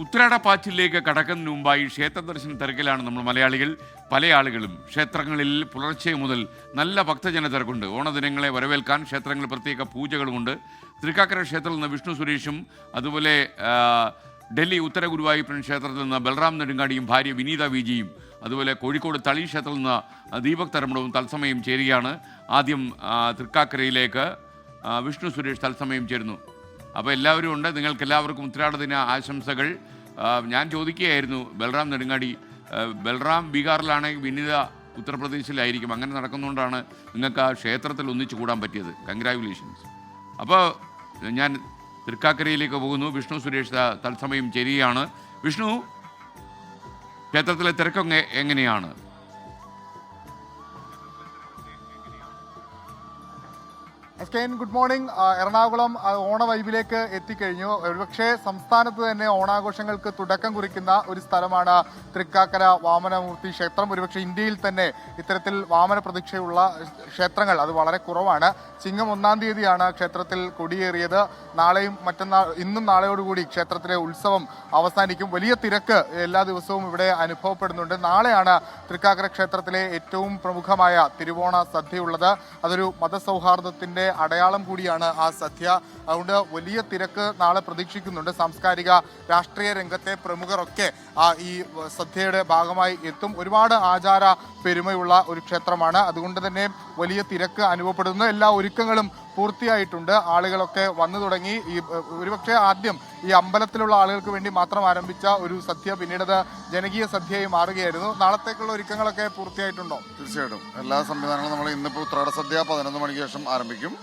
ഉത്രാടപ്പാച്ചിലേക്ക് കടക്കുന്നതിന് മുമ്പായി ക്ഷേത്ര ദർശന തിരക്കിലാണ് നമ്മൾ മലയാളികൾ. പല ആളുകളും ക്ഷേത്രങ്ങളിൽ പുലർച്ചെ മുതൽ നല്ല ഭക്തജന തിരക്കുണ്ട്. ഓണദിനങ്ങളെ വരവേൽക്കാൻ ക്ഷേത്രങ്ങളിൽ പ്രത്യേക പൂജകളുമുണ്ട്. തൃക്കാക്കര ക്ഷേത്രത്തിൽ നിന്ന് വിഷ്ണു സുരേഷും അതുപോലെ ഡൽഹി ഉത്തര ഗുരുവായൂരപ്പൻ ക്ഷേത്രത്തിൽ നിന്ന് ബൽറാം നെടുങ്ങാടിയും ഭാര്യ വിനീത വിജിയും അതുപോലെ കോഴിക്കോട് തളി ക്ഷേത്രത്തിൽ നിന്ന് ദീപക് തരമ്പടവും തത്സമയം ചേരുകയാണ്. ആദ്യം തൃക്കാക്കരയിലേക്ക് വിഷ്ണു സുരേഷ് തത്സമയം ചേരുന്നു. അപ്പോൾ എല്ലാവരും ഉണ്ട്. നിങ്ങൾക്ക് എല്ലാവർക്കും ഉത്രാടദിന ആശംസകൾ. ഞാൻ ചോദിക്കുകയായിരുന്നു, ബൽറാം നെടുങ്ങാടി, ബൽറാം ബീഹാറിലാണെങ്കിൽ വിനീത ഉത്തർപ്രദേശിലായിരിക്കും. അങ്ങനെ നടക്കുന്നതുകൊണ്ടാണ് നിങ്ങൾക്ക് ആ ക്ഷേത്രത്തിൽ ഒന്നിച്ചു കൂടാൻ പറ്റിയത്. കൺഗ്രാജുലേഷൻസ്. അപ്പോൾ ഞാൻ തൃക്കാക്കരയിലേക്ക് പോകുന്നു. വിഷ്ണു സുരേഷ് തത്സമയം ചേരുകയാണ്. വിഷ്ണു, ക്ഷേത്രത്തിലെ തിരക്കൊക്കെ എങ്ങനെയാണ്? Good morning. എറണാകുളം ഓണ വൈബിലേക്ക് എത്തിക്കഴിഞ്ഞു. ഒരുപക്ഷെ സംസ്ഥാനത്ത് തന്നെ ഓണാഘോഷങ്ങൾക്ക് തുടക്കം കുറിക്കുന്ന ഒരു സ്ഥലമാണ് തൃക്കാക്കര വാമനമൂർത്തി ക്ഷേത്രം. ഒരുപക്ഷെ ഇന്ത്യയിൽ തന്നെ ഇത്തരത്തിൽ വാമന പ്രതീക്ഷയുള്ള ക്ഷേത്രങ്ങൾ അത് വളരെ കുറവാണ്. ചിങ്ങം 1-ാം തീയതിയാണ് ക്ഷേത്രത്തിൽ കൊടിയേറിയത്. നാളെയും ഇന്നും നാളെയോടുകൂടി ക്ഷേത്രത്തിലെ ഉത്സവം അവസാനിക്കും. വലിയ തിരക്ക് എല്ലാ ദിവസവും ഇവിടെ അനുഭവപ്പെടുന്നുണ്ട്. നാളെയാണ് തൃക്കാക്കര ക്ഷേത്രത്തിലെ ഏറ്റവും പ്രമുഖമായ തിരുവോണ സദ്യയുള്ളത്. അതൊരു മതസൗഹാർദ്ദത്തിൻ്റെ അടയാളം കൂടിയാണ് ആ സദ്യ. അതുകൊണ്ട് വലിയ തിരക്ക് നാളെ പ്രതീക്ഷിക്കുന്നുണ്ട്. സാംസ്കാരിക രാഷ്ട്രീയ രംഗത്തെ പ്രമുഖരൊക്കെ ഈ സദ്യയുടെ ഭാഗമായി എത്തും. ഒരുപാട് ആചാര പെരുമയുള്ള ഒരു ക്ഷേത്രമാണ്. അതുകൊണ്ട് തന്നെ വലിയ തിരക്ക് അനുഭവപ്പെടുന്നു. എല്ലാ ഒരുക്കങ്ങളും പൂർത്തിയായിട്ടുണ്ട്. ആളുകളൊക്കെ വന്നു തുടങ്ങി. ഒരുപക്ഷെ ആദ്യം ഈ അമ്പലത്തിലുള്ള ആളുകൾക്ക് വേണ്ടി മാത്രം ആരംഭിച്ച ഒരു സദ്യ പിന്നീട് ജനകീയ സദ്യയായി മാറുകയായിരുന്നു. നാളത്തേക്കുള്ള ഒരുക്കങ്ങളൊക്കെ പൂർത്തിയായിട്ടുണ്ടോ? തീർച്ചയായിട്ടും എല്ലാ സംവിധാനങ്ങളും നമ്മൾ ഇന്നിപ്പോൾ ഉത്രാട സദ്യ 11 മണിക്ക് ശേഷം ആരംഭിക്കും.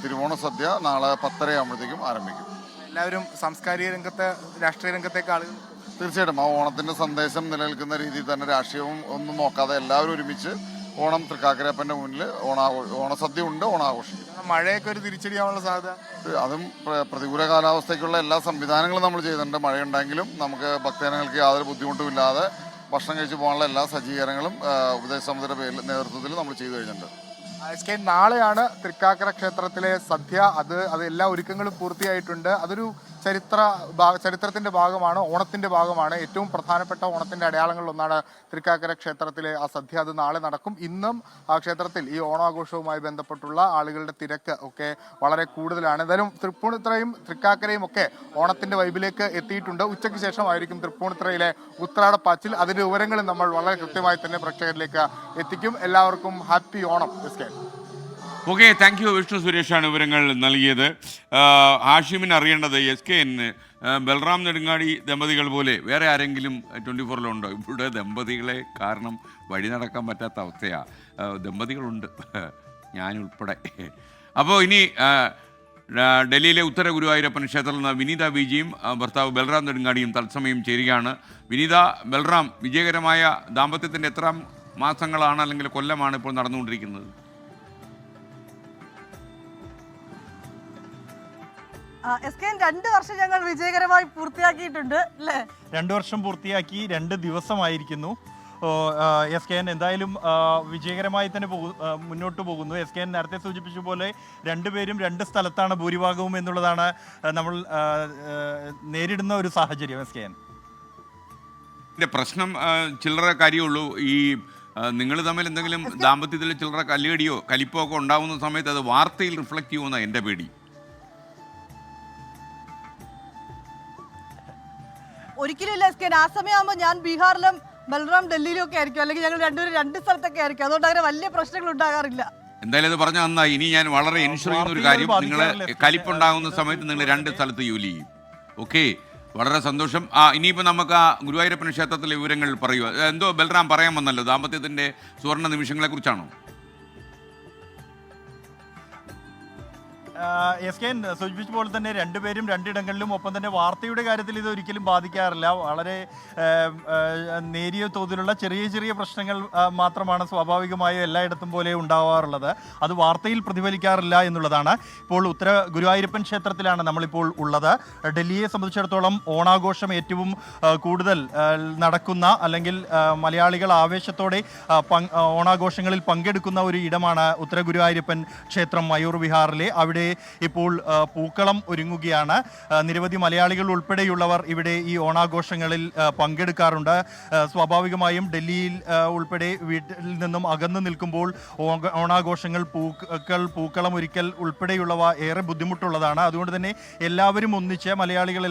തിരുവോണ സദ്യ നാളെ 10:30 ആകുമ്പോഴത്തേക്കും ആരംഭിക്കും. എല്ലാവരും സാംസ്കാരിക രംഗത്തെ രാഷ്ട്രീയ രംഗത്തേക്ക് ആളുകൾ തീർച്ചയായിട്ടും ആ ഓണത്തിൻ്റെ സന്ദേശം നിലനിൽക്കുന്ന രീതിയിൽ തന്നെ രാഷ്ട്രീയവും ഒന്നും നോക്കാതെ എല്ലാവരും ഒരുമിച്ച് ഓണം തൃക്കാക്കരപ്പൻ്റെ മുന്നിൽ ഓണസദ്യ ഉണ്ട്, ഓണാഘോഷിക്കും. മഴയൊക്കെ ഒരു തിരിച്ചടിയാവാനുള്ള സാധ്യത? അതും പ്രതികൂല കാലാവസ്ഥയ്ക്കുള്ള എല്ലാ സംവിധാനങ്ങളും നമ്മൾ ചെയ്യുന്നുണ്ട്. മഴയുണ്ടെങ്കിലും നമുക്ക് ഭക്തജനങ്ങൾക്ക് യാതൊരു ബുദ്ധിമുട്ടുമില്ലാതെ ഭക്ഷണം കഴിച്ച് പോകാനുള്ള എല്ലാ സജ്ജീകരണങ്ങളും ഉപദേശ സമിതിയുടെ നേതൃത്വത്തിൽ നമ്മൾ ചെയ്തു കഴിഞ്ഞിട്ടുണ്ട്. നാളെയാണ് തൃക്കാക്കര ക്ഷേത്രത്തിലെ സദ്യ. അത് എല്ലാ ഒരുക്കങ്ങളും പൂർത്തിയായിട്ടുണ്ട്. അതൊരു ചരിത്രത്തിന്റെ ഭാഗമാണ്, ഓണത്തിന്റെ ഭാഗമാണ്. ഏറ്റവും പ്രധാനപ്പെട്ട ഓണത്തിന്റെ അടയാളങ്ങളിലൊന്നാണ് തൃക്കാക്കര ക്ഷേത്രത്തിലെ ആ സദ്യ. അത് നാളെ നടക്കും. ഇന്നും ആ ക്ഷേത്രത്തിൽ ഈ ഓണാഘോഷവുമായി ബന്ധപ്പെട്ടുള്ള ആളുകളുടെ തിരക്ക് ഒക്കെ വളരെ കൂടുതലാണ്. എന്തായാലും തൃപ്പൂണിത്തുറയും തൃക്കാക്കരയും ഒക്കെ ഓണത്തിന്റെ വൈബിലേക്ക് എത്തിയിട്ടുണ്ട്. ഉച്ചയ്ക്ക് ശേഷമായിരിക്കും തൃപ്പൂണിത്തുറയിലെ ഉത്രാടപ്പാച്ചിൽ. അതിന്റെ വിവരങ്ങളും നമ്മൾ വളരെ കൃത്യമായി തന്നെ പ്രേക്ഷകരിലേക്ക് എത്തിക്കും. എല്ലാവർക്കും happy Onam. Okay, thank you. Vishnu സുരേഷാണ് വിവരങ്ങൾ നൽകിയത്. ഹാഷിമിന് അറിയേണ്ടത് SKN ബൽറാം നെടുങ്ങാടി ദമ്പതികൾ പോലെ വേറെ ആരെങ്കിലും 24-ലുണ്ടോ? ഇവിടെ ദമ്പതികളെ കാരണം വഴി നടക്കാൻ പറ്റാത്ത അവസ്ഥയാണ്. ദമ്പതികളുണ്ട്, ഞാനുൾപ്പെടെ. അപ്പോൾ ഇനി ഡൽഹിയിലെ ഉത്തര ഗുരുവായൂരപ്പൻ ക്ഷേത്രത്തിൽ നിന്ന് വിനീത വിജിയും ഭർത്താവ് ബൽറാം നെടുങ്ങാടിയും തത്സമയം ചേരുകയാണ്. വിനീത, ബൽറാം വിജയകരമായ ദാമ്പത്യത്തിൻ്റെ എത്ര മാസങ്ങളാണ് അല്ലെങ്കിൽ കൊല്ലമാണ് ഇപ്പോൾ നടന്നുകൊണ്ടിരിക്കുന്നത്? SKN 2 വർഷം ഞങ്ങൾ വിജയകരമായി പൂർത്തിയാക്കിയിട്ടുണ്ട് അല്ലേ? 2 വർഷം പൂർത്തിയാക്കി 2 ദിവസമായിരിക്കുന്നു. SKN എന്തായാലും വിജയകരമായി തന്നെ മുന്നോട്ട് പോകുന്നു. SKN നേരത്തെ സൂചിപ്പിച്ച പോലെ രണ്ടുപേരും 2 സ്ഥലത്താണ് ഭൂരിഭാഗവും എന്നുള്ളതാണ് നമ്മൾ നേരിടുന്ന ഒരു സാഹചര്യം. SKN പ്രശ്നം ചില്ലറ കാര്യമുള്ളൂ. ഈ നിങ്ങൾ തമ്മിൽ എന്തെങ്കിലും ദാമ്പത്യത്തിൽ ചില്ലറ കല്ലുകടിയോ കലിപ്പോ ഒക്കെ ഉണ്ടാകുന്ന സമയത്ത് അത് വാർത്തയിൽ റിഫ്ലക്റ്റ് ചെയ്യുമെന്നാണ് എൻ്റെ പേടി. ഒരിക്കലും SKN ആ സമയമാകുമ്പോൾ ഞാൻ ബീഹാറിലും ബൽറാം ഡൽഹിയിലും ഒക്കെ ആയിരിക്കും, അല്ലെങ്കിൽ ഞങ്ങൾ രണ്ടുപേരും 2 സ്ഥലത്തൊക്കെ ആയിരിക്കും. അതുകൊണ്ട് അങ്ങനെ വലിയ പ്രശ്നങ്ങൾ ഉണ്ടാകാറില്ല. എന്തായാലും അത് പറഞ്ഞാൽ നന്നായി. ഇനി ഞാൻ വളരെ ഇൻഷുർ ചെയ്യുന്ന ഒരു കാര്യം, നിങ്ങൾ കലിപ്പുണ്ടാകുന്ന സമയത്ത് നിങ്ങൾ 2 സ്ഥലത്ത് ജോലി ചെയ്യും. ഓക്കെ, വളരെ സന്തോഷം. ഇനിയിപ്പോൾ നമുക്ക് ആ ഗുരുവായൂരപ്പൻ ക്ഷേത്രത്തിലെ വിവരങ്ങൾ പറയുക. എന്തോ ബൽറാം പറയാൻ വന്നല്ലോ, ദാമ്പത്യത്തിൻ്റെ സുവർണ്ണ നിമിഷങ്ങളെ കുറിച്ചാണോ? SKN സൂചിപ്പിച്ച പോലെ തന്നെ രണ്ടുപേരും 2 ഇടങ്ങളിലും, ഒപ്പം തന്നെ വാർത്തയുടെ കാര്യത്തിൽ ഇത് ഒരിക്കലും ബാധിക്കാറില്ല. വളരെ നേരിയ തോതിലുള്ള ചെറിയ ചെറിയ പ്രശ്നങ്ങൾ മാത്രമാണ് സ്വാഭാവികമായും എല്ലായിടത്തും പോലെ ഉണ്ടാവാറുള്ളത്. അത് വാർത്തയിൽ പ്രതിഫലിക്കാറില്ല എന്നുള്ളതാണ്. ഇപ്പോൾ ഉത്തര ഗുരുവായൂരപ്പൻ ക്ഷേത്രത്തിലാണ് നമ്മളിപ്പോൾ ഉള്ളത്. ഡൽഹിയെ സംബന്ധിച്ചിടത്തോളം ഓണാഘോഷം ഏറ്റവും കൂടുതൽ നടക്കുന്ന, അല്ലെങ്കിൽ മലയാളികൾ ആവേശത്തോടെ ഓണാഘോഷങ്ങളിൽ പങ്കെടുക്കുന്ന ഒരു ഇടമാണ് ഉത്തര ഗുരുവായൂരപ്പൻ ക്ഷേത്രം മയൂർ വിഹാറിലെ. അവിടെ ഇപ്പോൾ പൂക്കളം ഒരുങ്ങുകയാണ്. നിരവധി മലയാളികൾ ഉൾപ്പെടെയുള്ളവർ ഇവിടെ ഈ ഓണാഘോഷങ്ങളിൽ പങ്കെടുക്കാറുണ്ട്. സ്വാഭാവികമായും ഡൽഹിയിൽ ഉൾപ്പെടെ വീട്ടിൽ നിന്നും അകന്നു നിൽക്കുമ്പോൾ ഓണാഘോഷങ്ങൾ പൂക്കളം ഒരുക്കൽ ഉൾപ്പെടെയുള്ളവ ഏറെ ബുദ്ധിമുട്ടുള്ളതാണ്. അതുകൊണ്ട് തന്നെ എല്ലാവരും ഒന്നിച്ച് മലയാളികൾ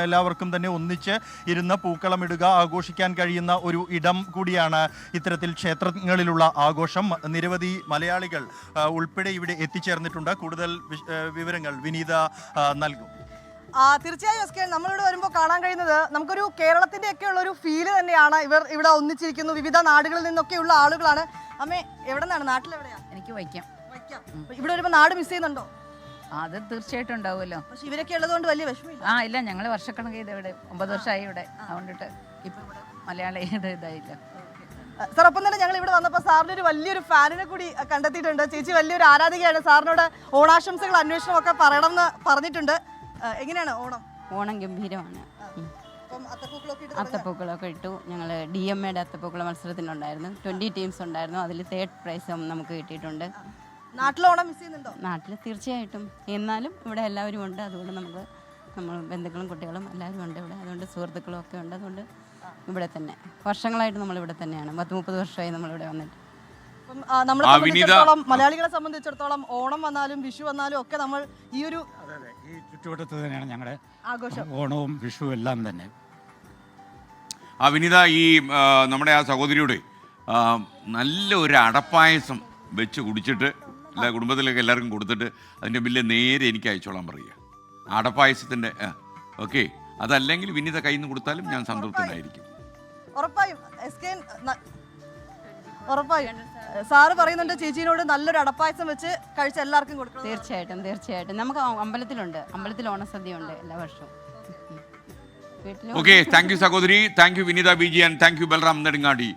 എല്ലാവർക്കും തന്നെ ഒന്നിച്ച് ഇരുന്ന് പൂക്കളം ഇടുക, ആഘോഷിക്കാൻ കഴിയുന്ന ഒരു ഇടം കൂടിയാണ് ഇത്തരത്തിൽ ക്ഷേത്രങ്ങളിലുള്ള ആഘോഷം. നിരവധി മലയാളികൾ ഉൾപ്പെടെ ഇവിടെ എത്തിച്ചേർന്നിട്ടുണ്ട്. കൂടുതൽ വിവരങ്ങൾ വിനീത നൽകും. തീർച്ചയായും എസ്കെ, നമ്മളിവിടെ വരുമ്പോൾ കാണാൻ കഴിയുന്നത് നമുക്കൊരു കേരളത്തിന്റെ ഒക്കെ ഉള്ള ഒരു ഫീല് തന്നെയാണ്. ഇവർ ഇവിടെ ഒന്നിച്ചിരിക്കുന്നു, വിവിധ നാടുകളിൽ നിന്നൊക്കെയുള്ള ആളുകളാണ്. അമ്മേ, എവിടെ നിന്നാണ്? നാട്ടിലെവിടെയാ? എനിക്ക് വയ്ക്കാം. ഇവിടെ വരുമ്പോൾ നാട് മിസ് ചെയ്യുന്നുണ്ടോ? അത് തീർച്ചയായിട്ടും ഉണ്ടാവുമല്ലോ. പക്ഷെ ഇവരൊക്കെ ഉള്ളതുകൊണ്ട് വലിയ വിഷമമില്ല. ഇല്ല, ഞങ്ങൾ വർഷക്കണക്ക് ചെയ്ത് ഇവിടെ 9 വർഷമായി ഇവിടെ. അതുകൊണ്ടിട്ട് ഇപ്പൊ ഇവിടെ മലയാളിയുടെ ഇതായില്ല. സാർ, ഒപ്പം തന്നെ ഞങ്ങൾ ഇവിടെ വന്നപ്പോൾ സാറിന് ഒരു വലിയൊരു ഫാനിനെ കൂടി കണ്ടെത്തിയിട്ടുണ്ട്. ചേച്ചി വലിയൊരു ആരാധികയാണ്. സാറിനോട് ഓണാശംസകൾ അന്വേഷണം ഒക്കെ പറയണമെന്ന് പറഞ്ഞിട്ടുണ്ട്. എങ്ങനെയാണ് ഓണം? ഓണം ഗംഭീരമാണ്. അത്തപ്പൂക്കളൊക്കെ ഇട്ടു. ഞങ്ങൾ DMAയുടെ അത്തപ്പൂക്കള മത്സരത്തിനുണ്ടായിരുന്നു. 20 ടീംസ് ഉണ്ടായിരുന്നു. അതിൽ 3rd പ്രൈസും നമുക്ക് കിട്ടിയിട്ടുണ്ട്. നാട്ടിൽ ഓണം മിസ് ചെയ്യുന്നുണ്ടോ? നാട്ടിൽ തീർച്ചയായിട്ടും. എന്നാലും ഇവിടെ എല്ലാവരും ഉണ്ട്. അതുകൊണ്ട് നമ്മൾ ബന്ധുക്കളും കുട്ടികളും എല്ലാവരും ഉണ്ട് ഇവിടെ. അതുകൊണ്ട് സുഹൃത്തുക്കളും ഒക്കെ ഉണ്ട്. അതുകൊണ്ട് ഇവിടെ തന്നെ വർഷങ്ങളായിട്ട് നമ്മളിവിടെ തന്നെയാണ്. 30 വർഷമായി നമ്മളിവിടെ വന്നിട്ട്. നമ്മളെ സംബന്ധിച്ചിടത്തോളം, മലയാളികളെ സംബന്ധിച്ചിടത്തോളം ഓണം വന്നാലും വിഷു വന്നാലും ഒക്കെ നമ്മൾ ഈ ഒരു ഈ ചുറ്റുവട്ടത്ത് തന്നെയാണ് ഞങ്ങളുടെ ആഘോഷം. ഓണവും വിഷുവും എല്ലാം തന്നെ. വിനീത, ഈ നമ്മുടെ ആ സഹോദരിയുടെ നല്ലൊരു അടപ്പായസം വെച്ച് കുടിച്ചിട്ട് എല്ലാ കുടുംബത്തിലേക്ക് എല്ലാവർക്കും കൊടുത്തിട്ട് അതിൻ്റെ ബില്ല് നേരെ എനിക്ക് അയച്ചോളാൻ പറയുക. അടപ്പായസത്തിൻ്റെ ഓക്കെ. അതല്ലെങ്കിൽ വിനീത കയ്യിൽ നിന്ന് കൊടുത്താലും ഞാൻ സംതൃപ്തനായിരിക്കും. ഉറപ്പായും ഉറപ്പായും. സാറ് പറയുന്നുണ്ട് ചേച്ചിയോട് നല്ലൊരു അടപ്പായസം വെച്ച് കഴിച്ച് എല്ലാവർക്കും കൊടുക്കണം. തീർച്ചയായിട്ടും. നമുക്ക് അമ്പലത്തിൽ ഓണസദ്യ ഉണ്ട് എല്ലാ വർഷവും. ഓക്കെ, താങ്ക് യു സഹോദരി, thank you Vineetha BG and thank you Balram Nedungadi.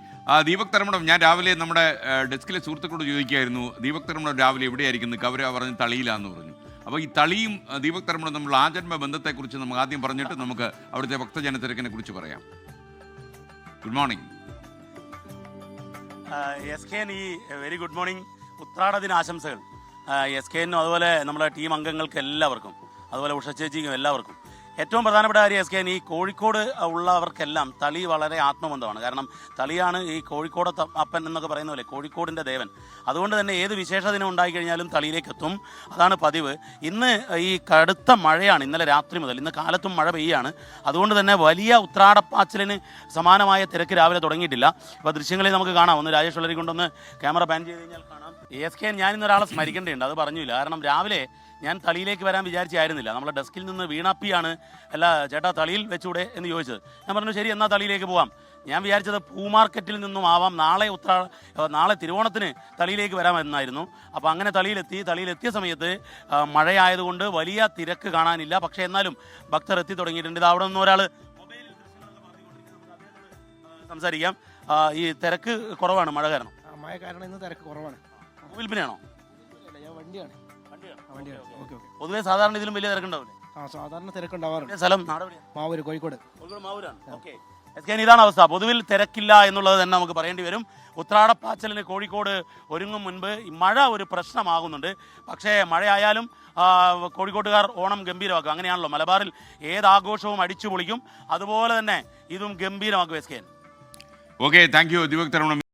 Deepak Dharmadam, ഞാൻ രാവിലെ നമ്മുടെ ഡെസ്കിലെ സുഹൃത്തുക്കളോട് ചോദിക്കുകയായിരുന്നു, ദീപക് തർമ്മടം രാവിലെ എവിടെയായിരിക്കുന്നു? കവര പറഞ്ഞ് തളിയിലാന്ന് പറഞ്ഞു. അപ്പോൾ ഈ തളിയും ദീപക് തർമ്മടം നമ്മൾ ആജന്മ ബന്ധത്തെക്കുറിച്ച് നമുക്ക് ആദ്യം പറഞ്ഞിട്ട് നമുക്ക് അവിടുത്തെ ഭക്തജന തിരക്കിനെ കുറിച്ച് പറയാം. Good morning SKN. Very good morning. ഉത്രാട ദിനാശംസകൾ SKNനും അതുപോലെ നമ്മുടെ ടീം അംഗങ്ങൾക്ക് എല്ലാവർക്കും, അതുപോലെ ഉഷ ചേച്ചിക്കും എല്ലാവർക്കും. ഏറ്റവും പ്രധാനപ്പെട്ട കാര്യം SKN, ഈ കോഴിക്കോട് ഉള്ളവർക്കെല്ലാം തളി വളരെ ആത്മബന്ധമാണ്. കാരണം തളിയാണ് ഈ കോഴിക്കോട് അപ്പൻ എന്നൊക്കെ പറയുന്ന പോലെ കോഴിക്കോടിൻ്റെ ദേവൻ. അതുകൊണ്ട് തന്നെ ഏത് വിശേഷ ദിനം ഉണ്ടായിക്കഴിഞ്ഞാലും തളിയിലേക്ക് എത്തും. അതാണ് പതിവ്. ഇന്ന് ഈ കടുത്ത മഴയാണ്. ഇന്നലെ രാത്രി മുതൽ ഇന്ന് കാലത്തും മഴ പെയ്യാണ്. അതുകൊണ്ട് തന്നെ വലിയ ഉത്രാടപ്പാച്ചിലിന് സമാനമായ തിരക്ക് രാവിലെ തുടങ്ങിയിട്ടില്ല. ഇപ്പോൾ ദൃശ്യങ്ങളിൽ നമുക്ക് കാണാം. ഒന്ന് രാജേഷ് വളരെ കൊണ്ടൊന്ന് ക്യാമറ പാൻ ചെയ്ത് കഴിഞ്ഞാൽ കാണാം. SKN, ഞാൻ ഇന്നൊരാളെ സ്മരിക്കേണ്ടതുണ്ട്, അത് പറഞ്ഞില്ല. കാരണം രാവിലെ ഞാൻ തളിയിലേക്ക് വരാൻ വിചാരിച്ചായിരുന്നില്ല. നമ്മളെ ഡെസ്കിൽ നിന്ന് വീണാപ്പിയാണ് ചേട്ടാ തളിയിൽ വെച്ചൂടെ എന്ന് ചോദിച്ചത്. ഞാൻ പറഞ്ഞു ശരി, എന്നാൽ തളിയിലേക്ക് പോവാം. ഞാൻ വിചാരിച്ചത് പൂമാർക്കറ്റിൽ നിന്നും ആവാം, നാളെ തിരുവോണത്തിന് തളിയിലേക്ക് വരാമെന്നായിരുന്നു. അപ്പോൾ അങ്ങനെ തളിയിലെത്തിയ സമയത്ത് മഴയായതുകൊണ്ട് വലിയ തിരക്ക് കാണാനില്ല. പക്ഷേ എന്നാലും ഭക്തർ എത്തി തുടങ്ങിയിട്ടുണ്ട്. ഇത് അവിടെ നിന്ന് ഒരാൾ മൊബൈലിൽ സംസാരിക്കാം. ഈ തിരക്ക് കുറവാണ് മഴ കാരണം. മഴ കാരണം ഇന്ന് തിരക്ക് കുറവാണ്. വിൽപ്പനയാണോ? വണ്ടിയാണ്. പൊതുവെ സാധാരണ ഇതിലും വലിയ തിരക്കുണ്ടാവില്ലേ? സാധാരണ തിരക്കുണ്ടാവാറുണ്ട്. സ്ഥലം മാവൂര്, കോഴിക്കോട്. മാവൂരാണ്. ഓക്കെ. ഇതാണ് അവസ്ഥ. പൊതുവിൽ തിരക്കില്ല എന്നുള്ളത് തന്നെ നമുക്ക് പറയേണ്ടി വരും. ഉത്രാടപ്പാച്ചലിന് കോഴിക്കോട് ഒരുങ്ങും മുൻപ് മഴ ഒരു പ്രശ്നമാകുന്നുണ്ട്. പക്ഷേ മഴയായാലും കോഴിക്കോട്ടുകാർ ഓണം ഗംഭീരമാക്കും. അങ്ങനെയാണല്ലോ മലബാറിൽ ഏതാഘോഷവും അടിച്ചു പൊളിക്കും. അതുപോലെ തന്നെ ഇതും ഗംഭീരമാക്കും SKN. Okay, thank U Deepak Dharmadam.